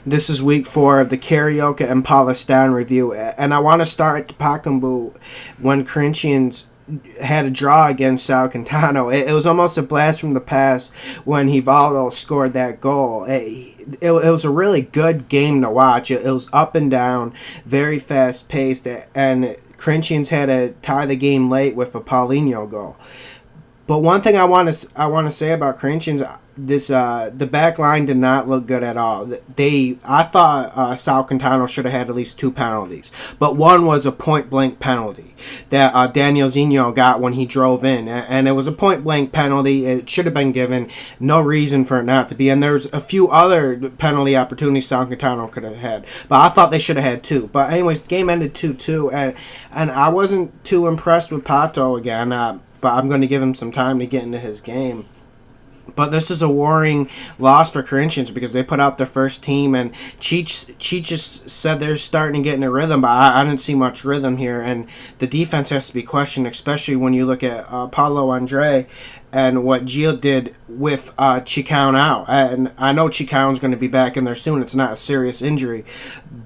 This is week 4 of the Carioca and Paulistao review, and I want to start at the Pacaembu when Corinthians had a draw against Sao Cantano. It was almost a blast from the past when Rivaldo scored that goal. It was a really good game to watch. It was up and down, very fast paced, and Corinthians had to tie the game late with a Paulinho goal. But one thing I want to say about Corinthians, the back line did not look good at all. I thought Sao Cantano should have had at least 2 penalties, but one was a point blank penalty that Daniel Zinho got when he drove in, and it was a point blank penalty. It should have been given. No reason for it not to be. And there's a few other penalty opportunities Sao Cantano could have had, but I thought they should have had 2. But anyways, the game ended 2-2, and I wasn't too impressed with Pato again. But I'm going to give him some time to get into his game. But this is a worrying loss for Corinthians because they put out their first team, and Cheech just said they're starting to get in a rhythm, but I didn't see much rhythm here, and the defense has to be questioned, especially when you look at Paulo Andre and what Gio did with Chicão out. And I know Chicão's going to be back in there soon. It's not a serious injury,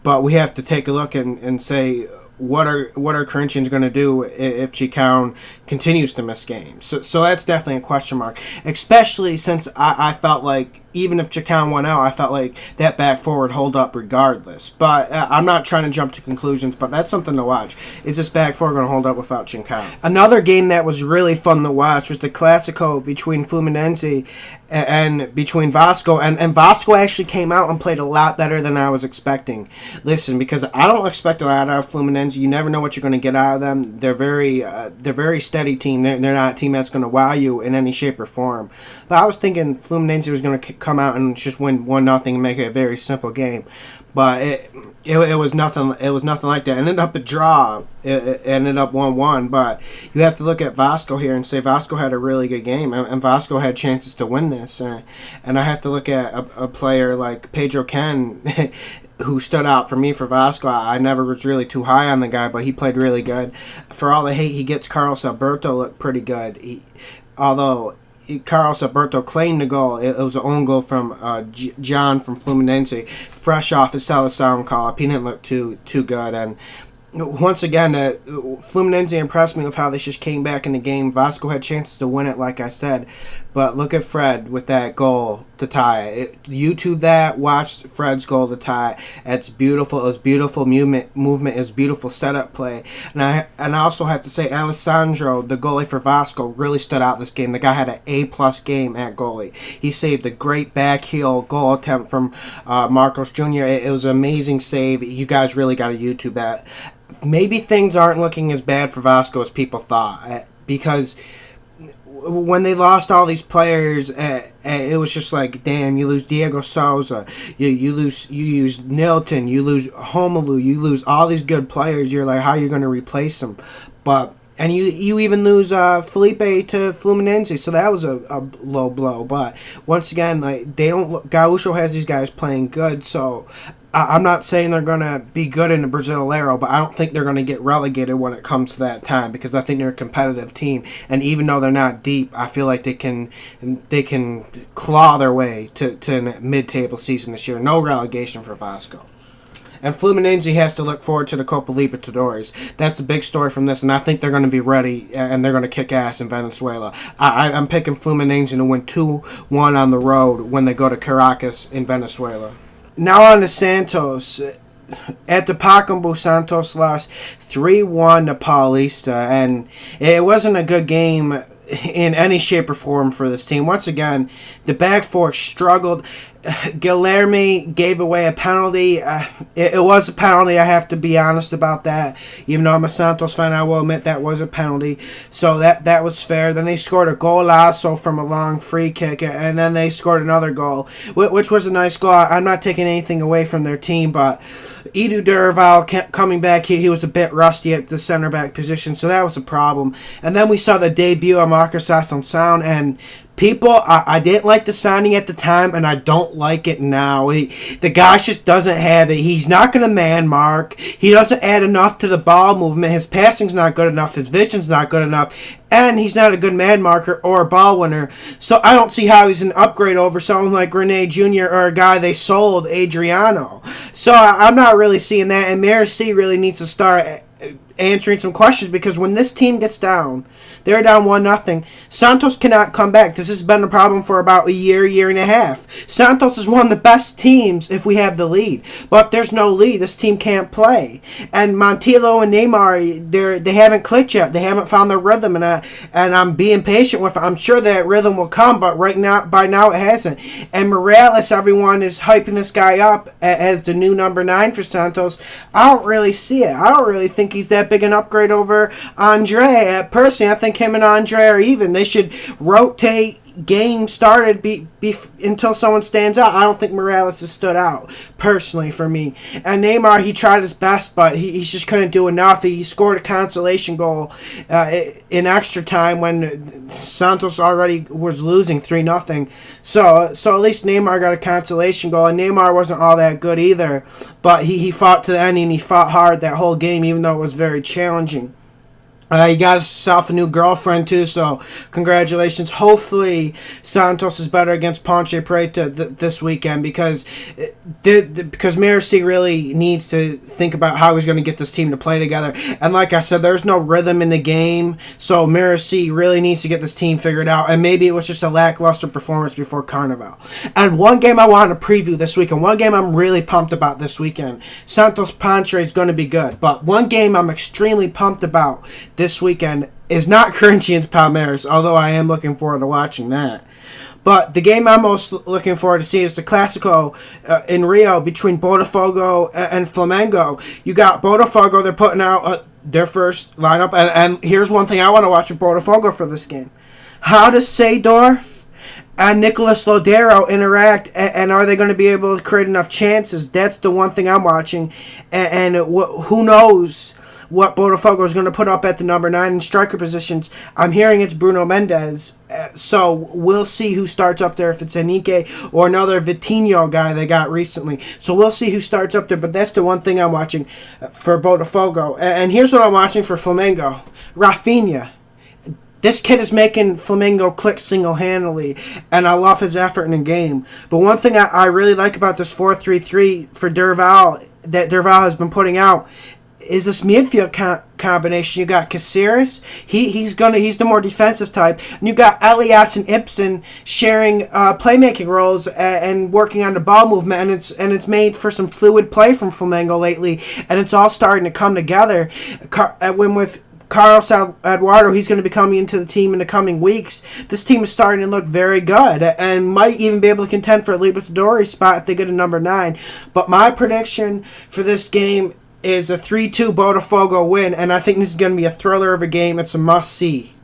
but we have to take a look and say, what are Corinthians going to do if Chicão continues to miss games? So that's definitely a question mark, especially since I felt like even if Chicão went out, I felt like that back four would hold up regardless. But I'm not trying to jump to conclusions, but that's something to watch. Is this back four going to hold up without Chicão? Another game that was really fun to watch was the Clásico between Fluminense and between Vasco. And Vasco actually came out and played a lot better than I was expecting. Listen, because I don't expect a lot out of Fluminense. You never know what you're going to get out of them. They're very steady team. They're not a team that's going to wow you in any shape or form. But I was thinking Fluminense was going to come out and just win 1-0 and make it a very simple game. But it was nothing. It was nothing like that. It ended up a draw. It ended up 1-1. But you have to look at Vasco here and say Vasco had a really good game, and Vasco had chances to win this. And I have to look at a player like Pedro Ken, who stood out for me for Vasco. I never was really too high on the guy, but he played really good. For all the hate he gets, Carlos Alberto looked pretty good. Although Carlos Alberto claimed the goal, it was an own goal from John from Fluminense, fresh off his Salazar call-up. He didn't look too good, and once again, Fluminense impressed me with how they just came back in the game. Vasco had chances to win it, like I said, but look at Fred with that goal to tie it. YouTube that, watch Fred's goal to tie. It's beautiful. It was beautiful movement. It was beautiful setup play. And I also have to say, Alessandro, the goalie for Vasco, really stood out this game. The guy had an A+ game at goalie. He saved a great backheel goal attempt from Marcos Jr. It was an amazing save. You guys really got to YouTube that. Maybe things aren't looking as bad for Vasco as people thought, because when they lost all these players, it was just like, damn, you lose Diego Souza, you lose Nilton, you lose Romelu, you lose all these good players. You're like, how are you going to replace them? And you even lose Felipe to Fluminense, so that was a low blow. But once again, like, Gaúcho has these guys playing good, so I'm not saying they're going to be good in the Brasileiro, but I don't think they're going to get relegated when it comes to that time, because I think they're a competitive team. And even though they're not deep, I feel like they can claw their way to a mid-table season this year. No relegation for Vasco. And Fluminense has to look forward to the Copa Libertadores. That's the big story from this, and I think they're going to be ready, and they're going to kick ass in Venezuela. I'm picking Fluminense to win 2-1 on the road when they go to Caracas in Venezuela. Now on to Santos. At the Pacaembu, Santos lost 3-1 to Paulista, and it wasn't a good game in any shape or form for this team. Once again, the back four struggled. Guilherme gave away a penalty. It was a penalty. I have to be honest about that. Even though I'm a Santos fan, I will admit that was a penalty. So that was fair. Then they scored a golazo from a long free kick, and then they scored another goal, which was a nice goal. I'm not taking anything away from their team, but Edu Durival coming back, he was a bit rusty at the center back position, so that was a problem. And then we saw the debut of Marcos Assunção, and People, I didn't like the signing at the time, and I don't like it now. The guy just doesn't have it. He's not going to man mark. He doesn't add enough to the ball movement. His passing's not good enough. His vision's not good enough. And he's not a good man marker or a ball winner. So I don't see how he's an upgrade over someone like Rene Jr. or a guy they sold, Adriano. So I'm not really seeing that. And Mercy really needs to start answering some questions, because when this team gets down, they're down 1-0. Santos cannot come back. This has been a problem for about a year and a half. Santos is one of the best teams if we have the lead, but if there's no lead, this team can't play. And Montiel and Neymar, they haven't clicked yet. They haven't found their rhythm, and I'm being patient with it. I'm sure that rhythm will come, but by now it hasn't. And Morales, everyone is hyping this guy up as the new number 9 for Santos. I don't really see it. I don't really think he's that big an upgrade over Andre. Personally, I think him and Andre are even. They should rotate game started until someone stands out. I don't think Morales has stood out, personally, for me. And Neymar, he tried his best, but he just couldn't do enough. He scored a consolation goal in extra time when Santos already was losing 3-0. So at least Neymar got a consolation goal, and Neymar wasn't all that good either. But he fought to the end, and he fought hard that whole game, even though it was very challenging. He got himself a new girlfriend, too, so congratulations. Hopefully, Santos is better against Ponte Preta this weekend, because Mercy really needs to think about how he's going to get this team to play together. And like I said, there's no rhythm in the game, so Mercy really needs to get this team figured out, and maybe it was just a lackluster performance before Carnival. And one game I want to preview this weekend, one game I'm really pumped about this weekend, Santos Ponte is going to be good, but one game I'm extremely pumped about this weekend is not Corinthians Palmeiras, although I am looking forward to watching that. But the game I'm most looking forward to seeing is the Clásico in Rio between Botafogo and Flamengo. You got Botafogo, they're putting out their first lineup, and here's one thing I want to watch with Botafogo for this game. How does Seydor and Nicolas Lodero interact, and are they going to be able to create enough chances? That's the one thing I'm watching, and who knows what Botafogo is going to put up at the number 9 in striker positions. I'm hearing it's Bruno Mendes, so we'll see who starts up there, if it's Henrique or another Vitinho guy they got recently. So we'll see who starts up there, but that's the one thing I'm watching for Botafogo. And here's what I'm watching for Flamengo. Rafinha. This kid is making Flamengo click single-handedly, and I love his effort in the game. But one thing I really like about this 4-3-3 for Durval, that Durval has been putting out, is this midfield combination. You got Caceres, he's the more defensive type, and you got Elias and Ibsen sharing playmaking roles and working on the ball movement, and it's made for some fluid play from Flamengo lately, and it's all starting to come together. With Carlos Eduardo, he's going to be coming into the team in the coming weeks. This team is starting to look very good and might even be able to contend for a Libertadores spot if they get a number 9. But my prediction for this game is a 3-2 Botafogo win, and I think this is going to be a thriller of a game. It's a must-see.